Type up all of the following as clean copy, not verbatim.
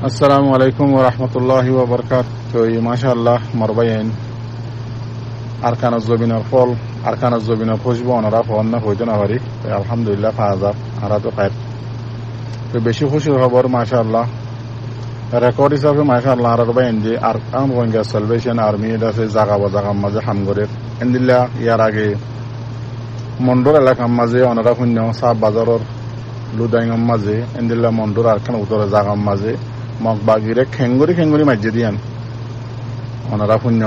আসসালামু আলাইকুম ওয়া রাহমাতুল্লাহি ওয়া বারাকাতুহু। তো মাশাআল্লাহ মারবাইন আরকানুজ জবিনের ফল আরকানুজ জবিনের খুশবু ওনারা ফোন না হইতো না পারি। তো আলহামদুলিল্লাহ 5000 আরা তো খায়। তো বেশি খুশির খবর মাশাআল্লাহ রেকর্ড হিসাবে মাশাআল্লাহ আর বাইন যে আরকান রোহিঙ্গা সালভেশন আর্মি আছে জায়গা বা জায়গা মাঝে হামগরের ইনদিল্লাহ ইয়ার আগে মন্ডর এলাকার মাঝে ওনারা শূন্য সাব বাজারের লুদাইঙের মাঝে ইনদিল্লাহ মন্ডর আরকান উত্তরে জায়গার মাঝে মগবাগিরে খেঙ্গুরি মাঝে দিয়ান ওনারা শূন্য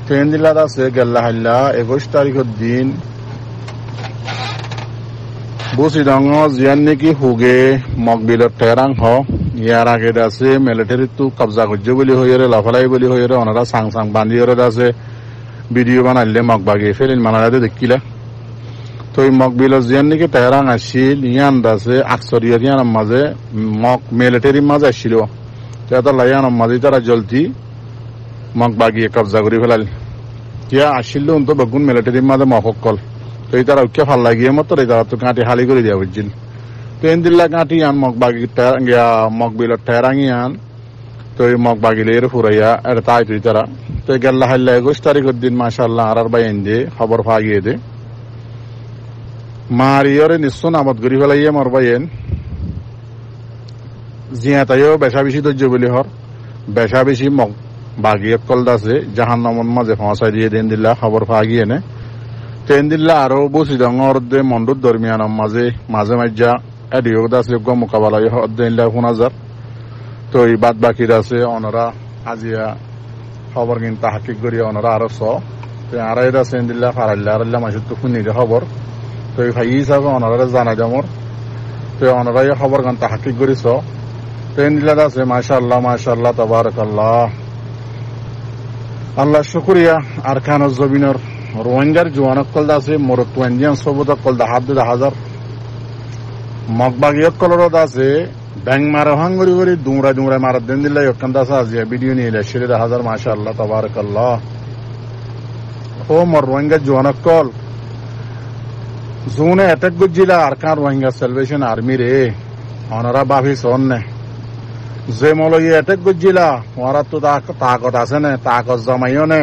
ট্রেন দিলাত আছে গেল্লা হাল্লা 21 তারিখের দিন বুসিডং জিয়ান নাকি হুগে মগবিলত টেরাং হ ইয়ার আগে আছে মিলিটারি তো কবজা করছে বলি হইরে লাফালাই বলি হইরে ওনারা সাং বান্ধি হরে আছে ভিডিও বানাইলে মগবাগি ফেলিন মানালে দেখিলা। তো এই মগবিলত জিয়ান নাকি টেরাং আসছিল ইয়ান আছে আকসরিয়া ইয়ানের মাঝে মগ মিলিটারি মাঝে আসছিল তো লাইয়ানের মাঝে তারা জলদি মগবাগিয়ে কবজা করে ফেলাল কিয়া আসছিল তো বেগুন মিলিটারির মাঝে মহকল তো এই তারা উঠে ভাল লাগিয়ে মতো এই তারা তো কাঁটি হালি করে দেওয়া বুঝছিল। তো এনদিল্লা কাঁটি আন মগবিলত টেরাঙি আন তো এই মগবাগিলে এর ফুরাইয়া এটা তাই তুই তারা তো গেল্লা হাল্লা 21 তারিখের দিন মাশাআল্লাহ আর বাইন দিয়ে খবর পাইয়ে দে মারিয়রে নিশ্চয় নামত ঘুরি ফেলাইয়ে মর বাইন জিয়া তাইও বেশা বেশি ধৈর্য বলি হর বেশা বেশি মগ বাগিয়ত কল আছে জাহান নামন মাঝে পৌঁছাই দিয়ে দেন দিল্লা খবর পাগিয়ে নে ট্রেন দিল্লা আরো বসি ডর দে মন্ডুর দরমিয়ান মাঝে মাঝা এডিও আছে মোকাবেলা দিল্লা 5000 তো এই বাদ বাকির আছে ওনারা আজিয়া খবর কিন্তু হাকিক করি ওনারা আরো তো আড়াই আছে দিল্লা ফারাল্লা মাসের তো শুনি খবর তো এই ভাই হিসাবে ওনারা জানা যামর তো ওনারাই খবর কিন্তু হাকিক করিস ট্রেন দিল্লা আছে মাশাআল্লাহ তাবারাকাল্লাহ আল্লাহ শুকরিয়া আরকানুজ জবিনের রোহিঙ্গার জোয়ানক কল আছে মরত ইন্ডিয়ান সবুদক কল দা হাত 1000 মগবাগিয়ত কলরত আছে ব্যাং মারা হাঙ্গরি দুমরা মারা দেন দিল্লা ওখান আছে আজি ভিডিও নিয়ে এলে 1000 মাশাআল্লাহ তাবারাকাল্লাহ। ও মর রোহিঙ্গা জোয়ানক কল জোনে অ্যাটাক গজিলা আরকান রোহিঙ্গা সালভেশন আর্মি রে ওনারা বাফি সন্নে যে মলই অ্যাটাক গজিলা ওরা তো তাকত আছে না তাকত জমাইও নে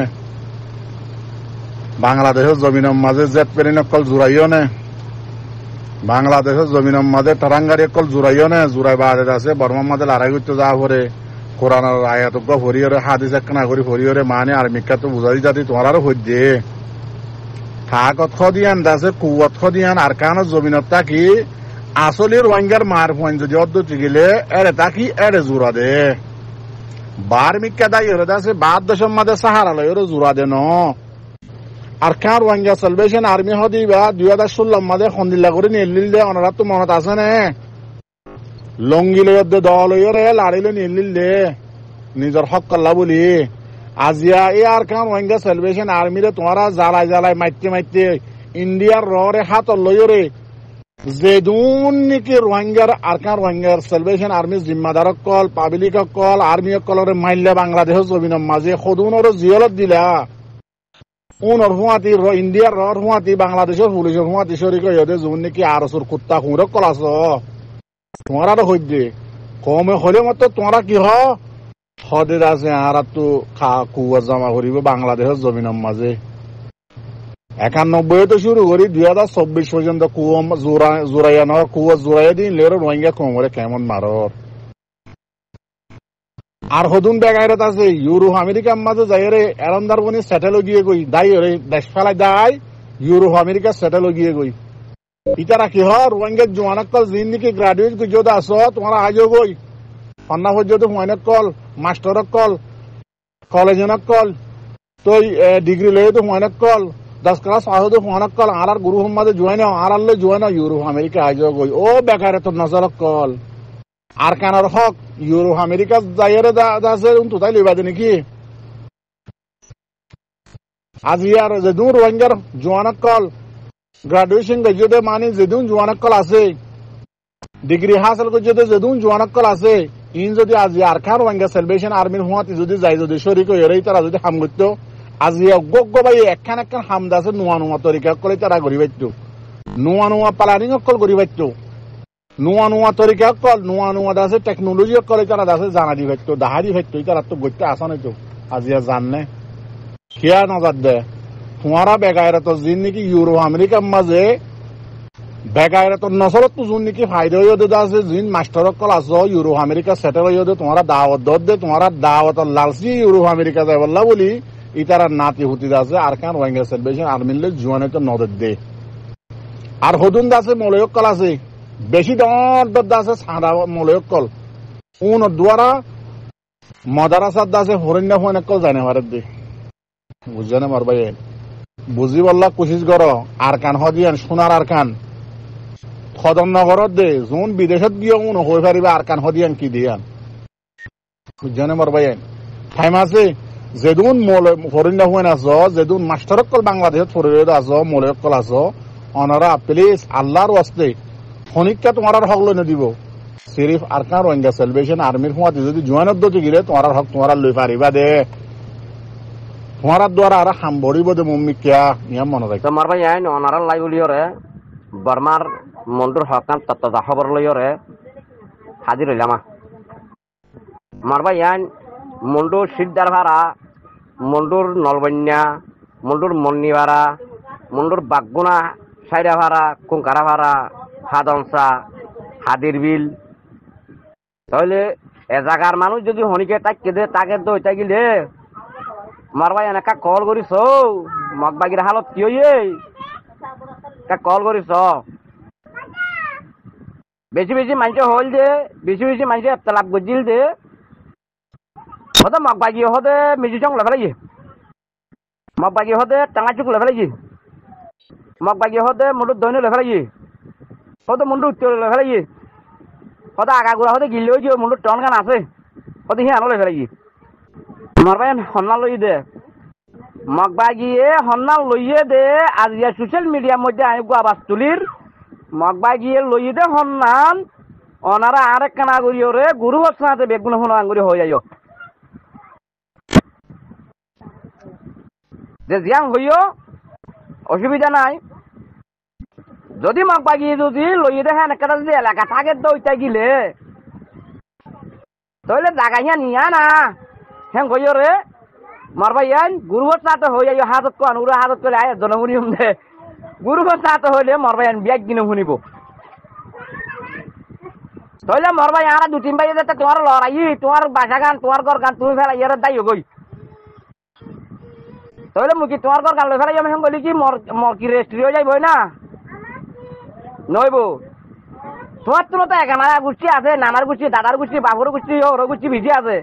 বাংলাদেশের জমিনের মাঝে জেট পেরিন কল জুড়াইও নে বাংলাদেশের জমিনের মাঝে টারাঙ্গারি কল জুড়াইও নে জুড়াই বাদে আছে বর্মার মাঝে লড়াই করতে যা পরে কোরআনের আয়াত ফরিয়রে হাদিস একনা করি ফরিয়রে মানে আর্মিকা তো বুঝাই যাতি তোমার আরো হইতে তাকত খদিয়ান দাসে কুয়াত খদিয়ান আরকানের জমিনত তাকি আসলে রোহিঙ্গার মার ফোন যদি অদ্যতি গেলে এরে তাকি এরে জোড়া দে বার্মিকা দাই এরে দাসে বাদ দেশের মাঝে সাহারা লয় এরে জোড়া দে ন আরকান রোহিঙ্গা সালভেশন আর্মি হদি বা 2016 মাঝে খন্দিল্লা করে নিলিল দে ওনারা তো মনত আছে না লঙ্গি লয় দল রে লাড়িলে নিলিল দে নিজের হক কল্লা বলি আজিয়া এই আরকান রোহিঙ্গা সালভেশন আর্মি রে তোমারা জ্বালাই মাইতে ইন্ডিয়ার রে হাত লয় রে যেদুন নাকি রোহিঙ্গার আরকান রোহিঙ্গার সালভেশন আর্মি জিম্মাদার কল পাবলিক কল আর্মি কলরে মাইলে বাংলাদেশের জমিনের মাঝে সদুনর জিয়লত দিলা উনর হুয়াতি ইন্ডিয়ার রর হুয়াতি বাংলাদেশের পুলিশের হুয়াতি শরিক হইতে জুন নাকি আরসুর কুত্তা খুঁড়ক কলাস তোমারা তো হইতে কমে হলে মতো তোমরা কি হদে আছে আর তো কুয়া জমা করিব বাংলাদেশের জমিনের মাঝে 91 তো শুরু করি 2024 পর্যন্ত কুয়া জোড়াইয়া দিন লের রোহিঙ্গা কোমরে কেমন মারর আর হদুন বেগাইরত আছে ইউরোপ আমেরিকার মাঝে যাই রে এরন্দার বনি সেটেল গিয়ে গই দাই রে দেশ ফেলাই দাই ইউরোপ আমেরিকা সেটেল গিয়ে গই ইতারা কি রোহিঙ্গা জোয়ানক কল জিন নাকি গ্রাজুয়েট গুজত আছো তোমার আজও গই পন্না পর্যন্ত হুয়াইনক কল মাস্টারক কল কলেজনক কল তো ডিগ্রি লয়ে তো হুয়াইনক কল 10 ক্লাস আহদ হুয়ানক কল আর গুরু মাঝে জুয়াইন আর আল্লে জুয়াইন ইউরোপ আমেরিকা আজও গই ও বেকারে তো নজরক কল আর কানার হক ইউরোপ আমেরিকা যাইরে দাসে উন্তু তাই লইবা দে নাকি আজ ইয়ার যেদুন রোহিঙ্গার জোয়ানক কল গ্রাজুয়েশন গজতে মানে যেদুন জোয়ানক কল আছে ডিগ্রি হাসিল গজতে যেদুন জোয়ানক কল আছে ইন যদি আজ আরকান রোহিঙ্গা সালভেশন আর্মির হুয়াতি যদি যাই যদি শরিক হইরে তারা যদি হাম করতো আজ গগ্গ ভাই একখান হাম দাসে নুয়া তরিকা কলে তারা গরি বাইতো নুয়া প্লানিং কল গরি বাইতো নোয়া নোয়া তরিকা কল নোয়া নোয়া আছে টেকনোলজি করে তারা আছে জানা দি ভাইতো দাহারি ভাইতো তারা তো গইতে আসা তো আজিয়া জাননে খেয়া নাজার দে তোমারা বেগায়রা তো জিন নাকি ইউরো আমেরিকার মাঝে বেগায়রা তো নসলত তো জুন নাকি ফায়দা হইয়া দে আছে জিন মাস্টার কল আস ইউরো আমেরিকা সেটেল হইয়া দে তোমারা দাওয়াত দে তোমারা দাওয়াত লালসি ইউরো আমেরিকা যায় বললা বলি ইতারা নাতি হুতি আছে আর কান রোহিঙ্গা সেলিব্রেশন আর মিললে জুয়ানে তো নজর দে আর হদুন দাসে মলয়ক কল আছে বেশি দর আছে সাদা মলয়ক কল উন দ্বারা মদারাসার দাসে হরিণা ফোন কল জানে ভারত দে বুঝানে মার ভাই বুঝি বললা কোশিশ করো আর কান হদিয়ান সোনার আর কান সদননগরত দে যোন বিদেশত গিয়ে উন হয়ে পারিবা আর কান হদিয়ান কি দিয়ান বুঝানে মার ভাই টাইম আছে যেদুন হরিণা ফোন আস যেদুন মাস্টারক কল বাংলাদেশত ফরিদ আস মলয়ক কল আস অনারা প্লিজ আল্লাহর ওয়াস্তে খনিকটা তোমার হক লই দিব সিরিফ আর কান রোহিঙ্গা সেলিব্রেশন আর্মির হুঁয়াতে যদি জোয়ানত দতি গিলে তোমার হক তোমার লই পারিবা দে তোমার দ্বারা আর হাম ভরিব দে মম্মি কিয়া নিয়ম মনে রাখ তোমার ভাই আইন অনারা লাই বলিয়রে বর্মার মন্ডুর হকান তত্ত্বা খবর লইয়রে হাজির হইলামা মার ভাই আইন মন্ডুর সিদ্ধার ভাড়া মন্ডুর নলবন্যা মন্ডুর মন্নি ভাড়া মন্ডুর বাগগুনা সাইরা ভাড়া কুঙ্কারা ভাড়া হাদনসা হাদির বিল তাহলে এ জায়গার মানুষ যদি হনিকে তাকে দে তাকে তো ওইটা গিলে মারবাই এনেকা কল করিস মগবাগির হালত কি হইয়ে কল করিস বেশি বেশি মানুষ হল দে বেশি বেশি মানুষ লাভ গজিল দে হতে মগবাগি হতে মিজুচং লেফেলাই মগবাগি হতে টাঙাচুক লেফেলাই মগবাগি হতে মুন্ডুর দৈন্য লেফেলাই হতে মুন্ডু উত্তর লেফেলাই হতে আগাগুড়া হতে গিলে হয়েছে মুন্ডুর টন গান আছে হতে সি আনো লেফেলাই মারবাই সন্না লই দে মগবাগিয়ে সন্না লইয়ে দে আজিয়া সোশ্যাল মিডিয়ার মধ্যে আমি আবাস তুলির মগবাগিয়ে লইয়ে দে সন্নান অনারা আর এক কানা করিওরে গুরু বছরাতে বেগুন হন আঙ্গুরি হয়ে যাইও যে জিয়াং হইও অসুবিধা নাই যদি মগবাগিয়ে যদি লইয়ে দে হ্যাঁ একটা যদি এলাকা থাকে তো ওইটা গিলে তাহলে জাগাইয়া নিয়া না হ্যাঁ কইও রে মারবাই আইন গুরুবর সাথে হয়ে যাই হাতত কো আনুরা হাতত করে আয় জনমুনিয়ম দে গুরুবর সাথে হইলে মারবাই আইন ব্যাগ কিনে শুনিব তাহলে মারবাই আর দু তিন বাজে যেতে তোমার লড়াই তোমার বাসা গান তোমার ঘর গান তুমি ফেলা ইয়ার দায়ী গই তাহলে মুখি তোমার ঘর গান লই ফেলাই আমি বলি কি মর কি রেস্ট্রি হয়ে যাইবই না নইব তোমার তো একানা গোষ্ঠী আছে নানার গোষ্ঠী দাদার গোষ্ঠী বাবুর গোষ্ঠী ওর গোষ্ঠী ভিজি আছে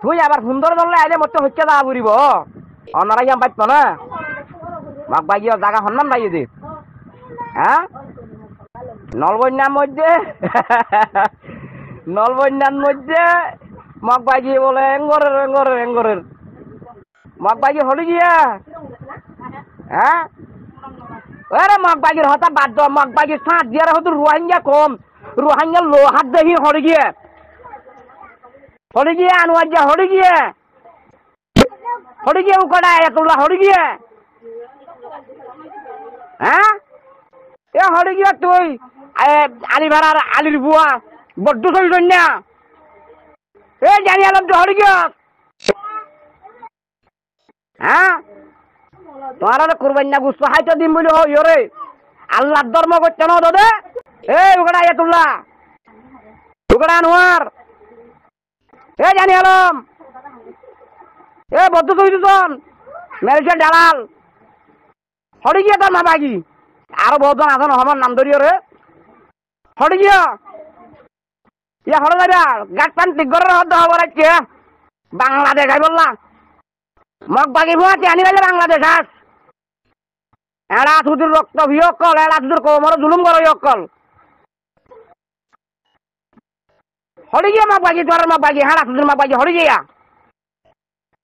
তুই আবার সুন্দর ধরলে আইলে মতো হচ্ছে যা ঘুরিব অনারা ইয়াম পাইত না মাক বাগিয়ে জায়গা সন্ধান পাইয়ে দি হ্যাঁ নলবন্যার মধ্যে মগ বাগিয়ে বলে এঙ্গরের মগ বাগিয়ে হলি গিয়া হ্যাঁ ওরে মগ বাগির হতা বাদ দ মগ বাগির সাঁত দিয়ে হতো রোহিঙ্গা কম রোহিঙ্গা লো হাত দেখি হলি গিয়ে আনোয়ার যা হলি গিয়ে উকড়া এতলা হলি গিয়ে হ্যাঁ এ হলি গিয়ে তুই আলি ভাড়ার আলির বুয়া বড্ড চলিল না এ জানি আলম তো হলি গিয়ে হ্যাঁ তোমার কুরবান না গুস্ত হাইতে দিম বলি ইয়রে আল্লাহর ধর্ম করতে না দে এ উকড়া এতলা উকড়া আনোয়ার এ জানি আলম এ বদ্ধ চলিতন মেরেছে ডালাল হরি গিয়ে তোর মাবাগি আরো বহুজন আছেন আমার নাম ধরিও রে হরি গিয়া ইয়া হরে যাবে গাছ পান টিগরের হদ্দ হবার আছে বাংলাদেশ আই বললা মগ বাগি ভুয়াতে আনি গেলে বাংলাদেশ আস এড়া সুদূর রক্ত ভিয়কল এড়া সুদূর কোমর জুলুম করো ইয়কল হরি গিয়া মগ বাগি তোর মগ বাগি হাড়া সুদূর মগ বাগি হরি গিয়া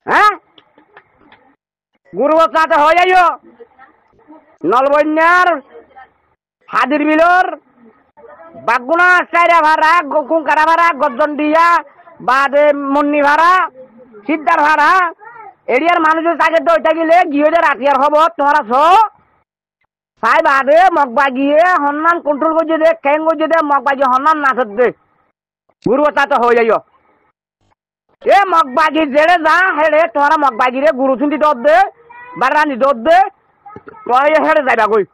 হ্যাঁ গুরু সাথে হয়ে যাইও নলবন্যার হাদির বিলর বাগুনা চাইরা ভাড়া কুঙ্কারা ভাড়া গর্জন দিয়া বাদে মুন্নি ভাড়া সিদ্ধার ভাড়া এরিয়ার মানুষের তাকে তো ওইটা গেলে গিয়ে রাতিয়ার হব তোমার আছো সাই বাদে মগবাগিয়ে হন্নান কন্ট্রোল করছে দে কেন করছে দে মগবাগি হন্নান না দে গুরু তা তো হয়ে যাইও এ মগবাগি জেড়ে যা হেড়ে তোমার মগবাগিরে গুরু চুন্দি দর দে বারানি দর দে তোরা হেড়ে যাইবা কই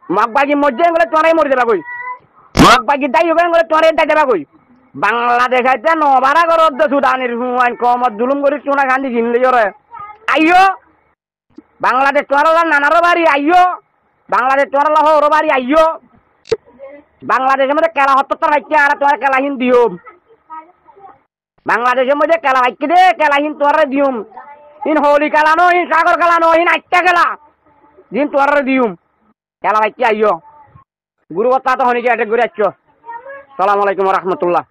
মগবাগি মধ্যে গেলে তোরাই মরে যাবা কই মগবাগি দাই হবে গেলে তোরাই দাই যাবা কই বাংলাদেশ আইতে নবারা করত দে সুদানির হুয়াইন কমত জুলুম করি চুনা গান্ধী জিনলে জরে আইও বাংলাদেশ তোরা নানারো বাড়ি আইও বাংলাদেশ তোরা হর বাড়ি আইও বাংলাদেশের মধ্যে কেলা হত্তর রাখছে আর তোর কেলাহীন দিওম বাংলাদেশের মধ্যে কেলা রাখছে দে কেলাহীন তোর দিওম ইন হোলি খেলা নো ইন সাগর খেলা নো ইন আটটা খেলা দিন তোর দিওম কেলা রাখছে আইও গুরু কথা তো হনিকে অ্যাটাক করে আসছো সালাম আলাইকুম রহমতুল্লাহ